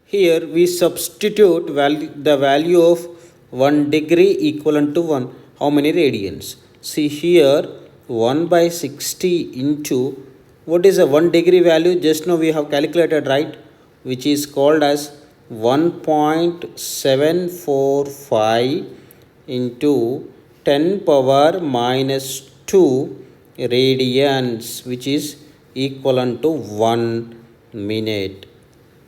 Here we substitute the value of 1 degree equivalent to 1. How many radians? See here 1 by 60 into, what is a 1 degree value? Just now we have calculated, right? Which is called as 1.745 into 10 power minus 2 radians, which is equivalent to 1 minute,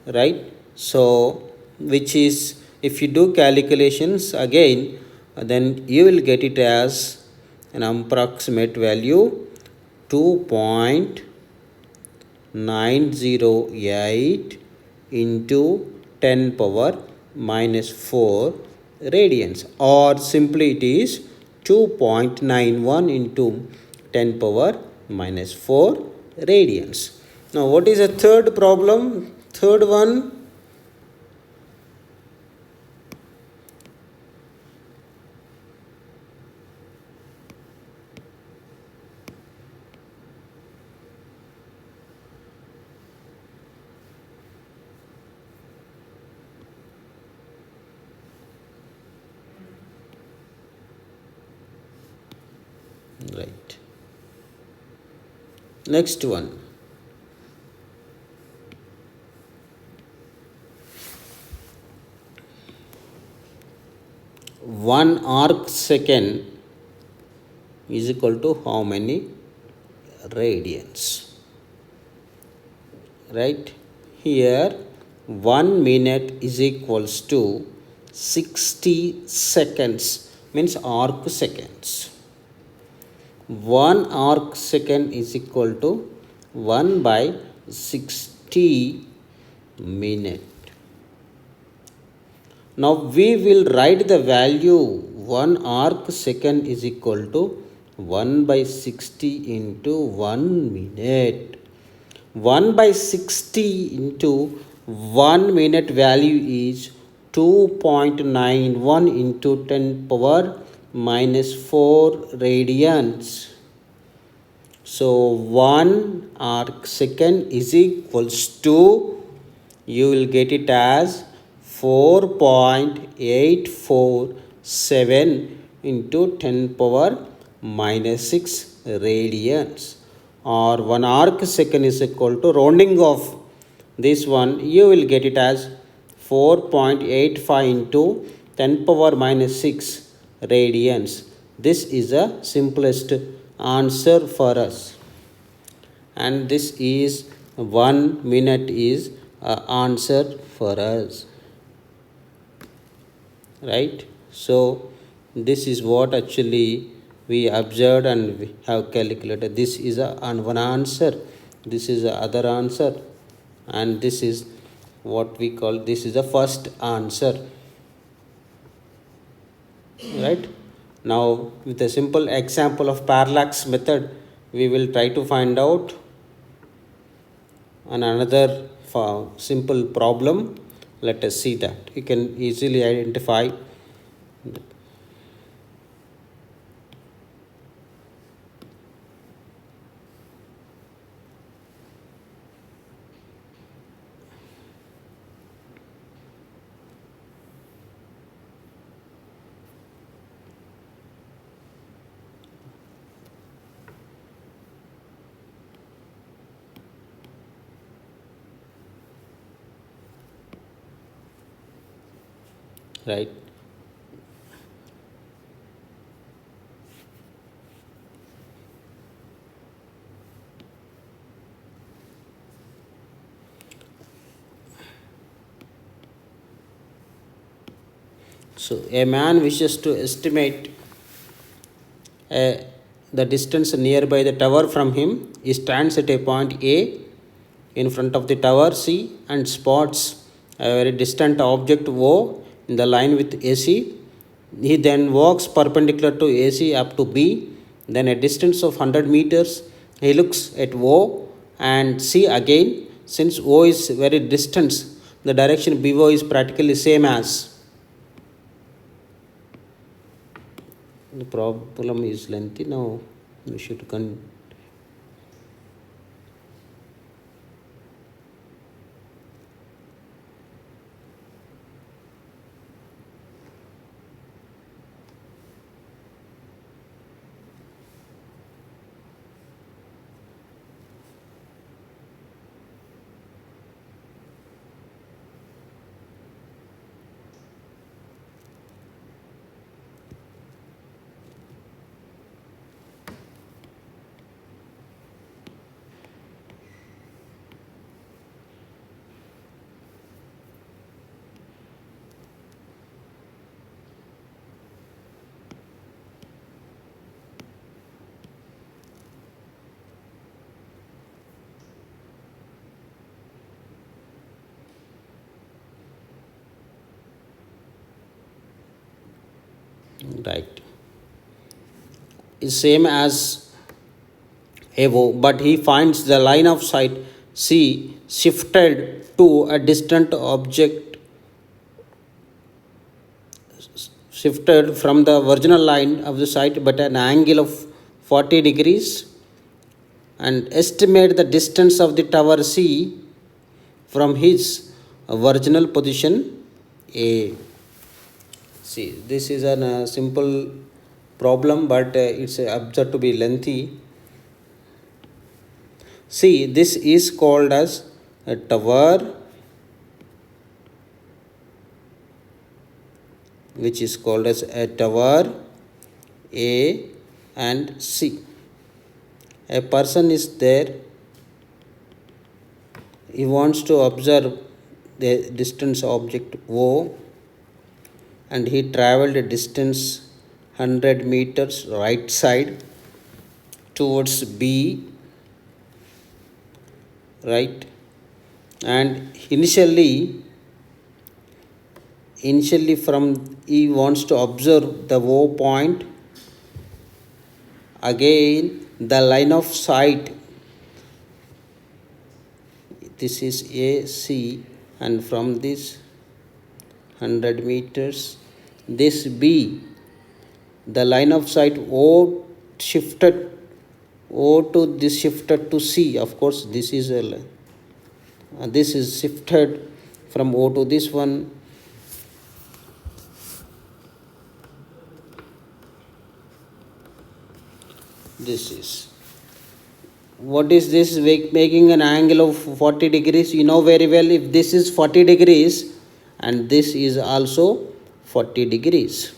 right? So which is, if you do calculations again, then you will get it as an approximate value 2.908 into 10 power minus 4 radians, or simply it is 2.91 into 10 power minus 4 radians. Now what is the third problem? Third one, right. Next one, one arc second is equal to how many radians, right? Here 1 minute is equals to 60 seconds, means arc seconds. 1 arc second is equal to 1 by 60 minute. Now we will write the value 1 arc second is equal to 1 by 60 into 1 minute. 1 by 60 into 1 minute value is 2.91 into 10 power minus 4 radians. So 1 arc second is equals to, you will get it as 4.847 into 10 power minus 6 radians, or 1 arc second is equal to, rounding off this one, you will get it as 4.85 into 10 power minus 6 radians. This is the simplest answer for us, and this is 1 minute is answer for us, right? So this is what actually we observed and we have calculated. This is one answer, this is the other answer, and this is what we call, this is the first answer, right? Now with a simple example of parallax method, we will try to find out another simple problem. Let us see that. You can easily identify. Right. So a man wishes to estimate the distance nearby the tower from him. He stands at a point A in front of the tower C and spots a very distant object O in the line with AC. He then walks perpendicular to AC up to B. Then a distance of 100 meters, he looks at O and C again. Since O is very distant, the direction BO is practically same as. The problem is lengthy. Now we should right, is same as above, but he finds the line of sight C shifted to a distant object, shifted from the original line of the sight but an angle of 40 degrees, and estimate the distance of the tower C from his original position A. See, this is a simple problem, but it's observed to be lengthy. See, this is called as a tower, which is called as a tower A and C. A person is there, he wants to observe the distance object O, and he traveled a distance 100 meters right side towards B, right, and initially from he wants to observe the O point. Again the line of sight, this is AC, and from this 100 meters this B, the line of sight O shifted, O to this shifted to C. Of course this is this is shifted from O to this one. This is, what is this, making an angle of 40 degrees? You know very well, if this is 40 degrees and this is also 40 degrees,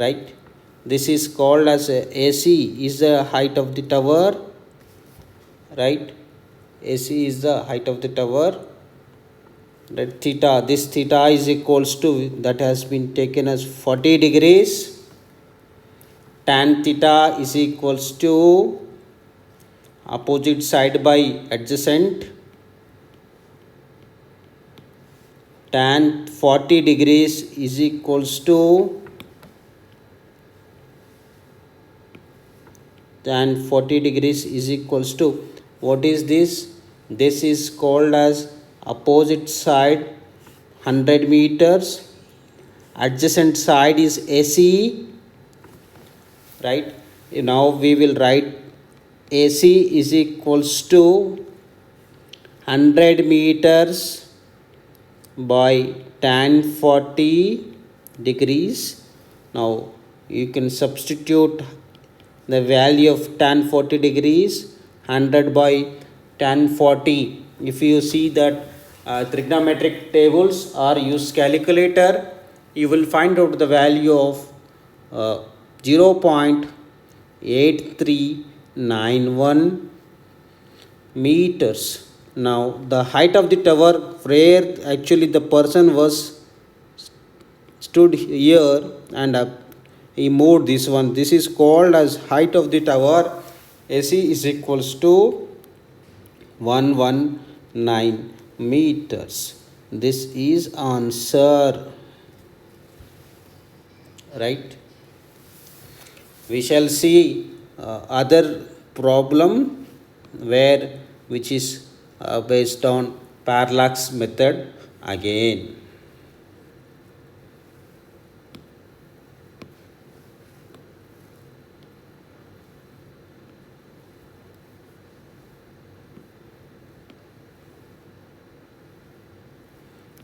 right? This is called as AC is the height of the tower, right? AC is the height of the tower, that theta, this theta is equals to, that has been taken as 40 degrees. Tan theta is equals to opposite side by adjacent. Tan 40 degrees is equals to tan 40 degrees is equals to, what is this? This is called as opposite side 100 meters, adjacent side is AC, right? Now we will write AC is equals to 100 meters by tan 40 degrees. Now you can substitute the value of tan 40 degrees, 100 by tan 40. If you see that trigonometric tables or use calculator, you will find out the value of 0.8391 meters. Now the height of the tower where actually the person was stood here and he moved this one, this is called as height of the tower. AC is equals to 119 meters. This is answer, right? We shall see other problem where, which is based on parallax method again.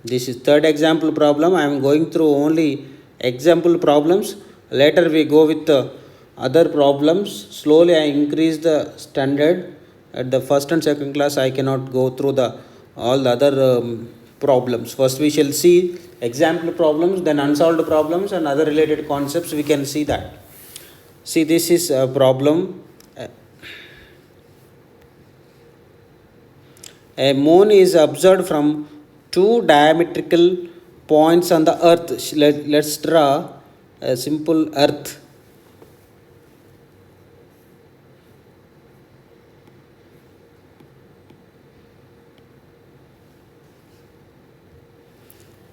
This is third example problem. I am going through only example problems. Later we go with other problems. Slowly I increase the standard. At the first and second class I cannot go through the all the other problems. First we shall see example problems, then unsolved problems and other related concepts. We can see that. See, this is a problem. A moon is observed from two diametrical points on the earth. Let's draw a simple earth.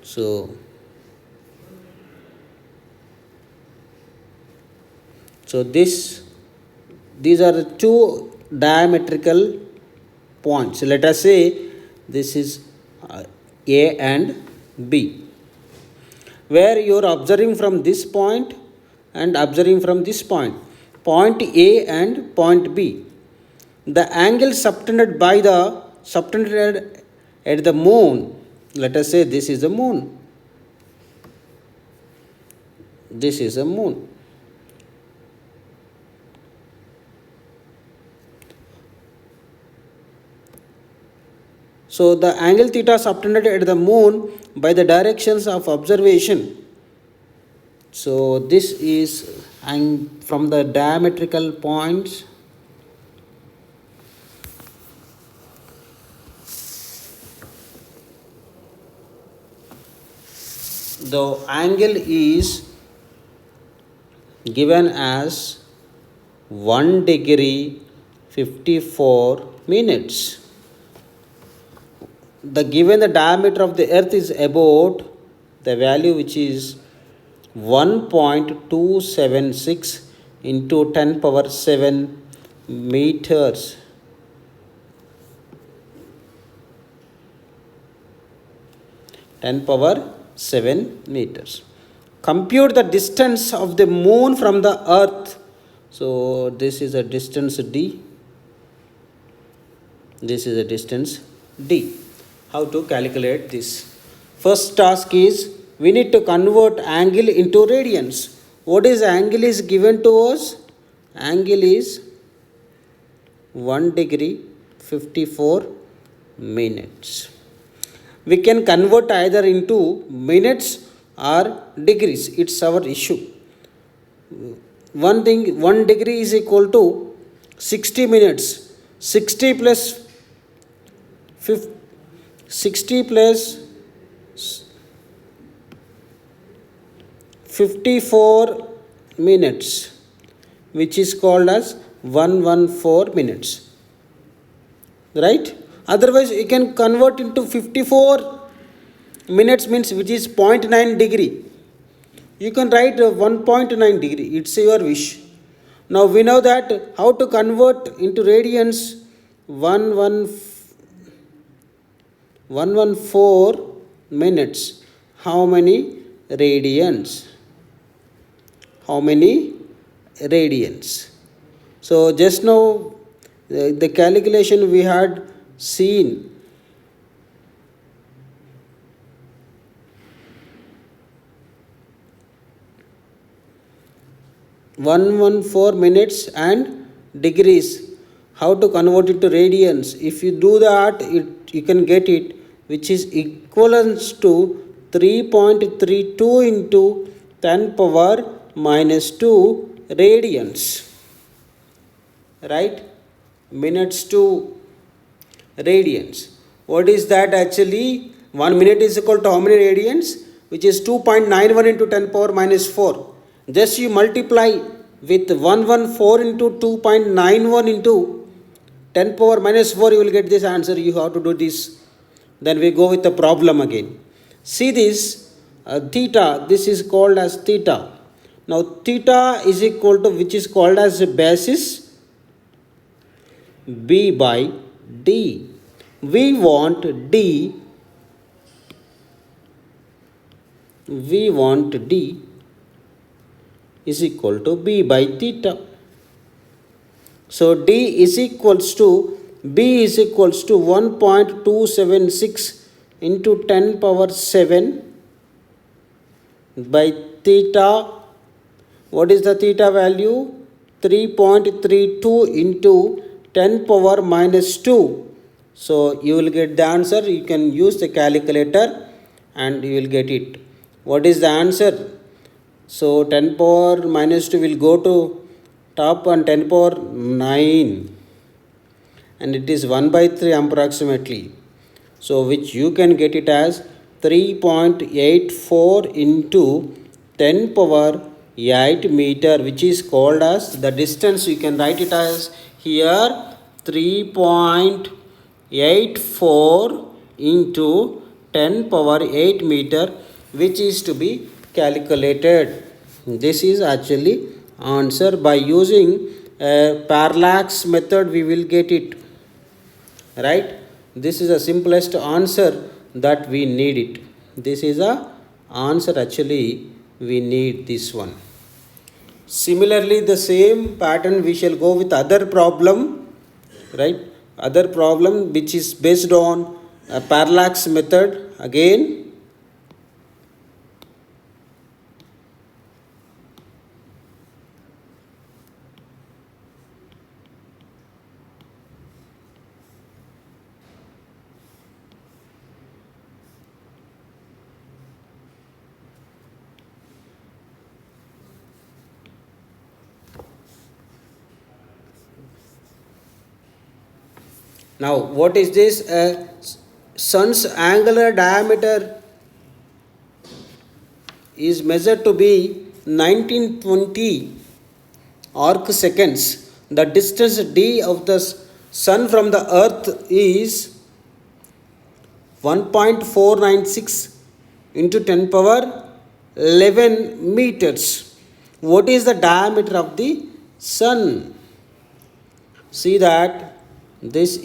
So So these are the two diametrical points. Let us say this is A and B, where you are observing from this point and observing from this point, point A and point B. The angle subtended at the moon, let us say this is the moon. This is a moon. So the angle theta subtended at the moon by the directions of observation. So this is from the diametrical points. The angle is given as 1 degree 54 minutes. The diameter of the earth is about the value, which is 1.276 into 10 power 7 meters. Compute the distance of the moon from the earth. So this is a distance D. This is a distance D. How to calculate this? First task is we need to convert angle into radians. What is angle is given to us? Angle is 1 degree 54 minutes. We can convert either into minutes or degrees. It's our issue. 1 degree is equal to 60 minutes. 60 plus 54 minutes, which is called as 114 minutes, right? Otherwise you can convert into 54 minutes means, which is 0.9 degree. You can write 1.9 degree. It's your wish. Now we know that how to convert into radians. 114 minutes. How many radians? So just now the calculation we had seen. (114 minutes) and degrees. How to convert it to radians? If you do that, you can get it, which is equivalent to 3.32 into 10 power minus 2 radians. Right? Minutes to radians. What is that actually? 1 minute is equal to how many radians? Which is 2.91 into 10 power minus 4. Just you multiply with 114 into 2.91 into 10 power minus 4, you will get this answer. You have to do this. Then we go with the problem again. See this theta. This is called as theta. Now theta is equal to, which is called as basis B by D. We want D is equal to B by theta. So B is equals to 1.276 into 10 power 7 by theta. What is the theta value? 3.32 into 10 power minus 2. So you will get the answer. You can use the calculator and you will get it. What is the answer? So 10 power minus 2 will go to top and 10 power 9. And it is 1 by 3 approximately. So which you can get it as 3.84 into 10 power 8 meter, which is called as the distance. You can write it as here 3.84 into 10 power 8 meter, which is to be calculated. This is actually answer. By using parallax method we will get it, right? This is the simplest answer that we need it. This is a answer actually we need this one. Similarly the same pattern we shall go with other problem, right? Other problem which is based on a parallax method again. Now what is this? Sun's angular diameter is measured to be 1920 arc seconds. The distance d of the sun from the earth is 1.496 into 10 power 11 meters. What is the diameter of the sun? See that this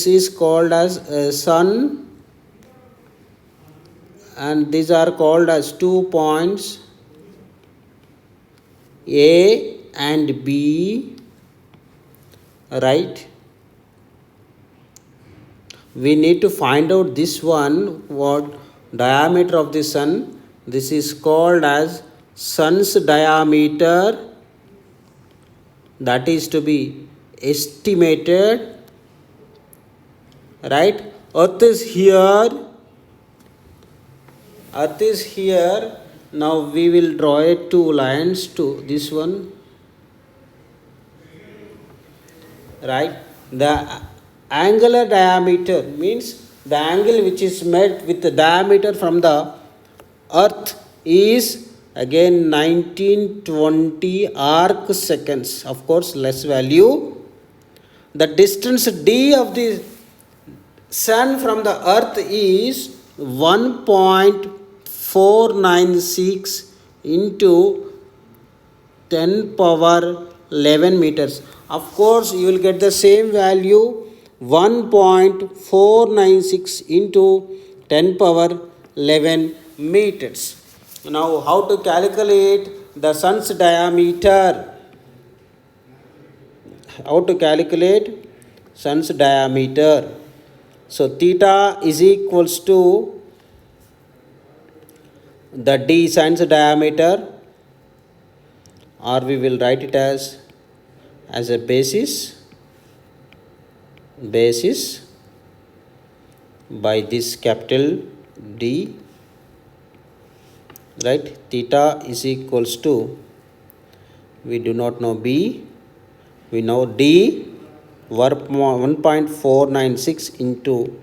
is called as sun, and these are called as 2 points A and B, right? We need to find out this one, what diameter of the sun. This is called as sun's diameter, that is to be estimated, right? Earth is here, now we will draw it 2 lines to this one, right? The angular diameter means the angle which is made with the diameter from the earth is again 1920 arc seconds, of course less value. The distance d of the sun from the earth is 1.496 into 10 power 11 meters. Of course you will get the same value, 1.496 into 10 power 11 meters. Now how to calculate the sun's diameter? How to calculate sun's diameter? So theta is equals to the d sun's diameter, or we will write it as a basis by this capital D, right? Theta is equals to, we do not know B, we know D, 1.496 into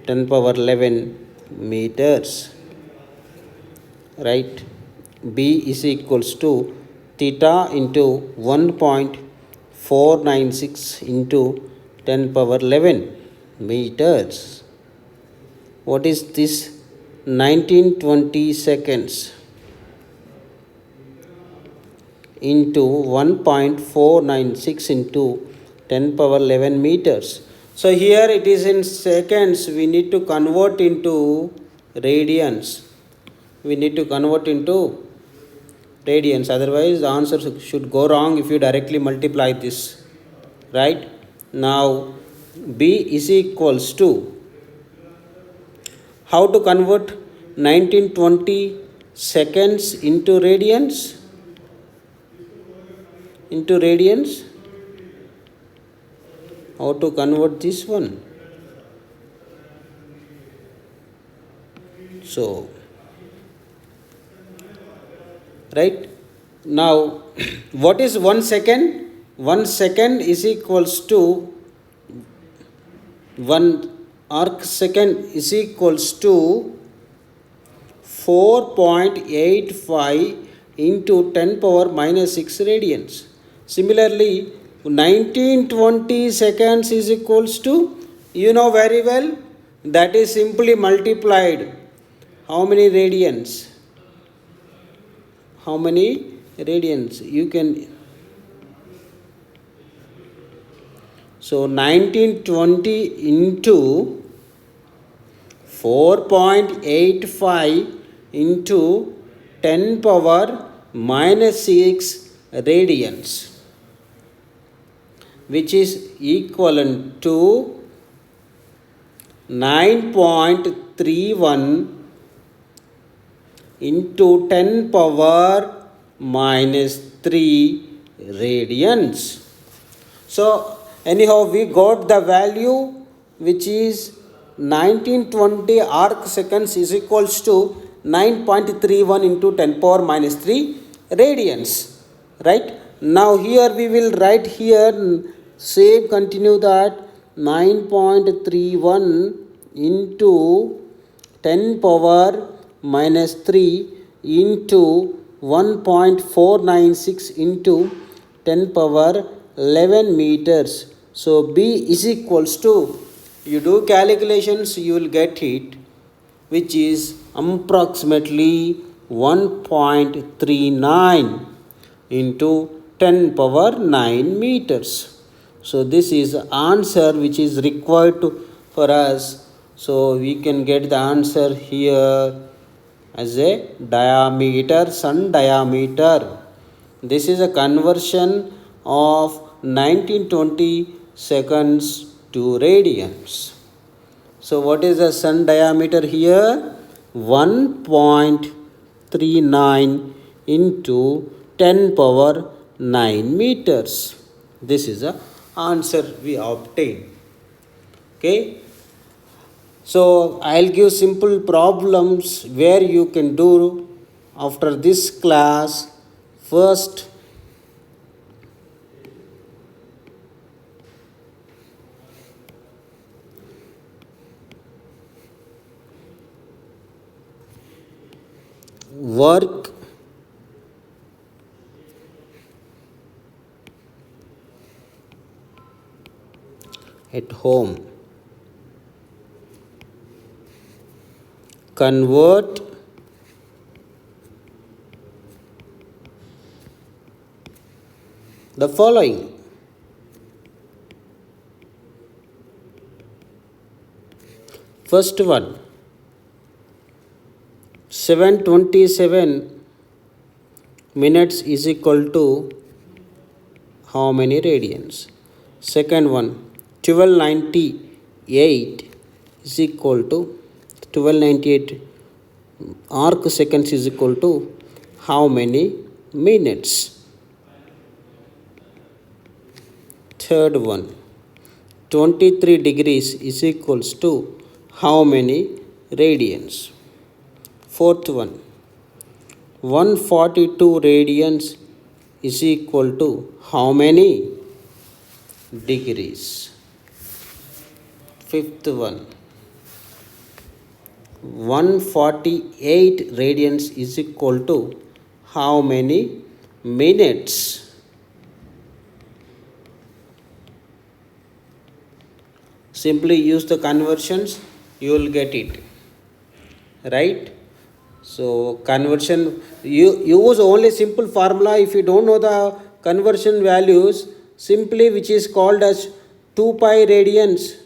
10 power 11 meters, right? B is equals to theta into 1.496 into 10 power 11 meters. What is this? 1920 seconds into 1.496 into 10 power 11 meters. So here it is in seconds, we need to convert into radians. Otherwise the answer should go wrong if you directly multiply this, right? Now B is equals to, how to convert 1920 seconds into radians? How to convert this one? So right now what is 1 second? 1 second is equals to 1 arc second is equals to 4.85 into 10 power minus 6 radians. Similarly 1920 seconds is equals to, you know very well, that is simply multiplied. how many radians? How many radians? You can, so 1920 into 4.85 into 10 power minus 6 radians, which is equivalent to 9.31 into 10 power minus 3 radians. So anyhow we got the value which is 1920 arc seconds is equals to 9.31 into 10 power minus 3 radians, right? Now here we will write here, same continue that 9.31 into 10 power minus 3 into 1.496 into 10 power 11 meters. So B is equals to, you do calculations, you will get it, which is approximately 1.39 into 10 power 9 meters. So this is answer which is required for us. So we can get the answer here as a diameter, sun diameter. This is a conversion of 1920 seconds to radians. So what is the sun diameter here? 1.39 into 10 power 9 meters. This is the answer we obtain. Okay. So I'll give simple problems where you can do after this class. First, work at home. Convert the following. First one, 7:27 minutes is equal to how many radians? Second one, 1298 is equal to 1298 arc seconds is equal to how many minutes? Third one, 23 degrees is equals to how many radians? Fourth one, 142 radians is equal to how many degrees? Fifth one, 148 radians is equal to how many minutes? Simply use the conversions, you will get it, right? So conversion, you use only simple formula. If you don't know the conversion values, simply which is called as 2 pi radians.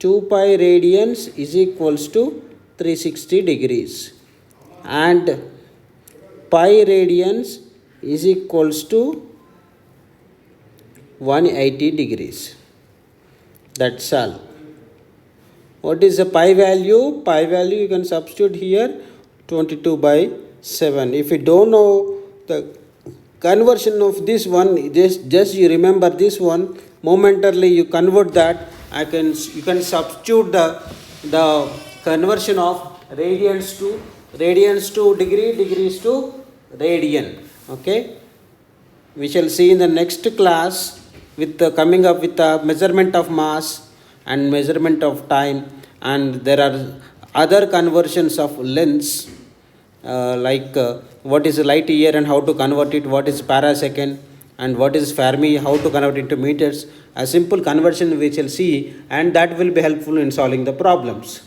2 pi radians is equals to 360 degrees and pi radians is equals to 180 degrees. That's all. What is the pi value? Pi value you can substitute here 22/7. If you don't know the conversion of this one, just you remember this one, momentarily you convert that. You can substitute the conversion of radians to degrees to radian. Okay, we shall see in the next class with coming up with the measurement of mass and measurement of time, and there are other conversions of lengths like what is light year and how to convert it, what is parasecond, and what is Fermi, how to convert into meters, a simple conversion we shall see, and that will be helpful in solving the problems.